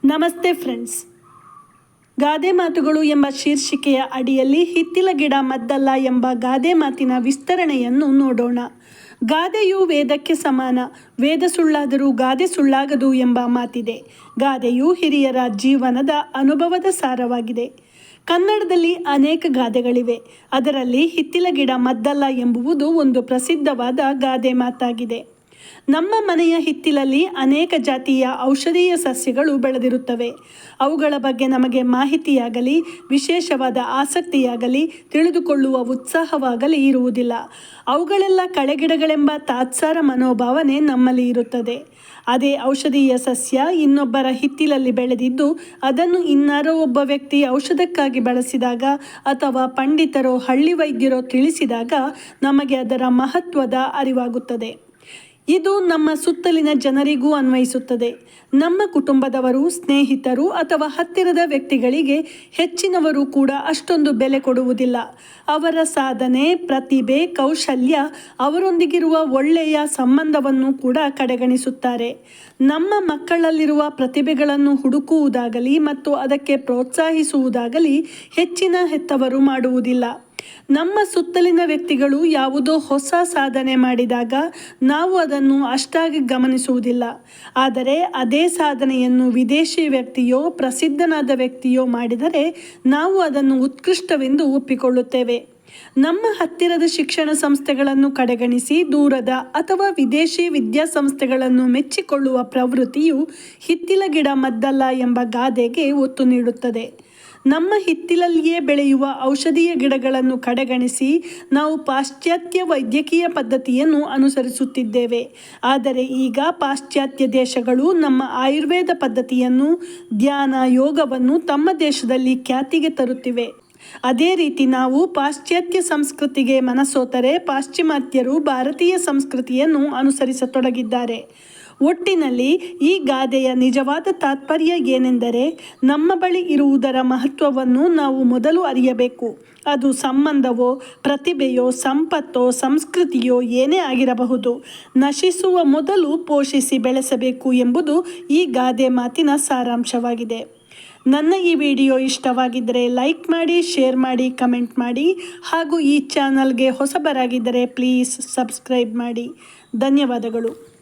ನಮಸ್ತೆ ಫ್ರೆಂಡ್ಸ್. ಗಾದೆ ಮಾತುಗಳು ಎಂಬ ಶೀರ್ಷಿಕೆಯ ಅಡಿಯಲ್ಲಿ ಹಿತ್ತಿಲ ಗಿಡ ಮದ್ದಲ್ಲ ಎಂಬ ಗಾದೆ ಮಾತಿನ ವಿಸ್ತರಣೆಯನ್ನು ನೋಡೋಣ. ಗಾದೆಯು ವೇದಕ್ಕೆ ಸಮಾನ, ವೇದ ಸುಳ್ಳಾದರೂ ಗಾದೆ ಸುಳ್ಳಾಗದು ಎಂಬ ಮಾತಿದೆ. ಗಾದೆಯು ಹಿರಿಯರ ಜೀವನದ ಅನುಭವದ ಸಾರವಾಗಿದೆ. ಕನ್ನಡದಲ್ಲಿ ಅನೇಕ ಗಾದೆಗಳಿವೆ. ಅದರಲ್ಲಿ ಹಿತ್ತಿಲ ಗಿಡ ಮದ್ದಲ್ಲ ಎಂಬುವುದು ಒಂದು ಪ್ರಸಿದ್ಧವಾದ ಗಾದೆ ಮಾತಾಗಿದೆ. ನಮ್ಮ ಮನೆಯ ಹಿತ್ತಿಲಲ್ಲಿ ಅನೇಕ ಜಾತಿಯ ಔಷಧೀಯ ಸಸ್ಯಗಳು ಬೆಳೆದಿರುತ್ತವೆ. ಅವುಗಳ ಬಗ್ಗೆ ನಮಗೆ ಮಾಹಿತಿಯಾಗಲಿ, ವಿಶೇಷವಾದ ಆಸಕ್ತಿಯಾಗಲಿ, ತಿಳಿದುಕೊಳ್ಳುವ ಉತ್ಸಾಹವಾಗಲಿ ಇರುವುದಿಲ್ಲ. ಅವುಗಳೆಲ್ಲ ಕಳೆಗಿಡಗಳೆಂಬ ತಾತ್ಸಾರ ಮನೋಭಾವನೆ ನಮ್ಮಲ್ಲಿ ಇರುತ್ತದೆ. ಅದೇ ಔಷಧೀಯ ಸಸ್ಯ ಇನ್ನೊಬ್ಬರ ಹಿತ್ತಿಲಲ್ಲಿ ಬೆಳೆದಿದ್ದು ಅದನ್ನು ಇನ್ನಾರೋ ಒಬ್ಬ ವ್ಯಕ್ತಿ ಔಷಧಕ್ಕಾಗಿ ಬಳಸಿದಾಗ ಅಥವಾ ಪಂಡಿತರೋ ಹಳ್ಳಿ ವೈದ್ಯರೋ ತಿಳಿಸಿದಾಗ ನಮಗೆ ಅದರ ಮಹತ್ವದ ಅರಿವಾಗುತ್ತದೆ. ಇದು ನಮ್ಮ ಸುತ್ತಲಿನ ಜನರಿಗೂ ಅನ್ವಯಿಸುತ್ತದೆ. ನಮ್ಮ ಕುಟುಂಬದವರು, ಸ್ನೇಹಿತರು ಅಥವಾ ಹತ್ತಿರದ ವ್ಯಕ್ತಿಗಳಿಗೆ ಹೆಚ್ಚಿನವರು ಕೂಡ ಅಷ್ಟೊಂದು ಬೆಲೆ ಕೊಡುವುದಿಲ್ಲ. ಅವರ ಸಾಧನೆ, ಪ್ರತಿಭೆ, ಕೌಶಲ್ಯ, ಅವರೊಂದಿಗಿರುವ ಒಳ್ಳೆಯ ಸಂಬಂಧವನ್ನು ಕೂಡ ಕಡೆಗಣಿಸುತ್ತಾರೆ. ನಮ್ಮ ಮಕ್ಕಳಲ್ಲಿರುವ ಪ್ರತಿಭೆಗಳನ್ನು ಹುಡುಕುವುದಾಗಲಿ ಮತ್ತು ಅದಕ್ಕೆ ಪ್ರೋತ್ಸಾಹಿಸುವುದಾಗಲಿ ಹೆಚ್ಚಿನ ಹೆತ್ತವರು ಮಾಡುವುದಿಲ್ಲ. ನಮ್ಮ ಸುತ್ತಲಿನ ವ್ಯಕ್ತಿಗಳು ಯಾವುದೋ ಹೊಸ ಸಾಧನೆ ಮಾಡಿದಾಗ ನಾವು ಅದನ್ನು ಅಷ್ಟಾಗಿ ಗಮನಿಸುವುದಿಲ್ಲ. ಆದರೆ ಅದೇ ಸಾಧನೆಯನ್ನು ವಿದೇಶಿ ವ್ಯಕ್ತಿಯೋ ಪ್ರಸಿದ್ಧನಾದ ವ್ಯಕ್ತಿಯೋ ಮಾಡಿದರೆ ನಾವು ಅದನ್ನು ಉತ್ಕೃಷ್ಟವೆಂದು ಒಪ್ಪಿಕೊಳ್ಳುತ್ತೇವೆ. ನಮ್ಮ ಹತ್ತಿರದ ಶಿಕ್ಷಣ ಸಂಸ್ಥೆಗಳನ್ನು ಕಡೆಗಣಿಸಿ ದೂರದ ಅಥವಾ ವಿದೇಶಿ ವಿದ್ಯಾಸಂಸ್ಥೆಗಳನ್ನು ಮೆಚ್ಚಿಕೊಳ್ಳುವ ಪ್ರವೃತ್ತಿಯು ಹಿತ್ತಿಲ ಗಿಡ ಮದ್ದಲ್ಲ ಎಂಬ ಗಾದೆಗೆ ಒತ್ತು ನೀಡುತ್ತದೆ. ನಮ್ಮ ಹಿತ್ತಿಲಲ್ಲಿಯೇ ಬೆಳೆಯುವ ಔಷಧೀಯ ಗಿಡಗಳನ್ನು ಕಡೆಗಣಿಸಿ ನಾವು ಪಾಶ್ಚಾತ್ಯ ವೈದ್ಯಕೀಯ ಪದ್ಧತಿಯನ್ನು ಅನುಸರಿಸುತ್ತಿದ್ದೇವೆ. ಆದರೆ ಈಗ ಪಾಶ್ಚಾತ್ಯ ದೇಶಗಳು ನಮ್ಮ ಆಯುರ್ವೇದ ಪದ್ಧತಿಯನ್ನು, ಧ್ಯಾನ, ಯೋಗವನ್ನು ತಮ್ಮ ದೇಶದಲ್ಲಿ ಖ್ಯಾತಿಗೆ ತರುತ್ತಿವೆ. ಅದೇ ರೀತಿ ನಾವು ಪಾಶ್ಚಾತ್ಯ ಸಂಸ್ಕೃತಿಗೆ ಮನಸೋತರೆ ಪಾಶ್ಚಿಮಾತ್ಯರು ಭಾರತೀಯ ಸಂಸ್ಕೃತಿಯನ್ನು ಅನುಸರಿಸತೊಡಗಿದ್ದಾರೆ. ಒಟ್ಟಿನಲ್ಲಿ ಈ ಗಾದೆಯ ನಿಜವಾದ ತಾತ್ಪರ್ಯ ಏನೆಂದರೆ, ನಮ್ಮ ಬಳಿ ಇರುವುದರ ಮಹತ್ವವನ್ನು ನಾವು ಮೊದಲು ಅರಿಯಬೇಕು. ಅದು ಸಂಬಂಧವೋ, ಪ್ರತಿಭೆಯೋ, ಸಂಪತ್ತೋ, ಸಂಸ್ಕೃತಿಯೋ ಏನೇ ಆಗಿರಬಹುದು, ನಶಿಸುವ ಮೊದಲು ಪೋಷಿಸಿ ಬೆಳೆಸಬೇಕು ಎಂಬುದು ಈ ಗಾದೆ ಮಾತಿನ ಸಾರಾಂಶವಾಗಿದೆ. ನನ್ನ ಈ ವಿಡಿಯೋ ಇಷ್ಟವಾಗಿದ್ದರೆ ಲೈಕ್ ಮಾಡಿ, ಶೇರ್ ಮಾಡಿ, ಕಮೆಂಟ್ ಮಾಡಿ. ಹಾಗೂ ಈ ಚಾನಲ್ಗೆ ಹೊಸಬರಾಗಿದ್ದರೆ ಪ್ಲೀಸ್ ಸಬ್ಸ್ಕ್ರೈಬ್ ಮಾಡಿ. ಧನ್ಯವಾದಗಳು.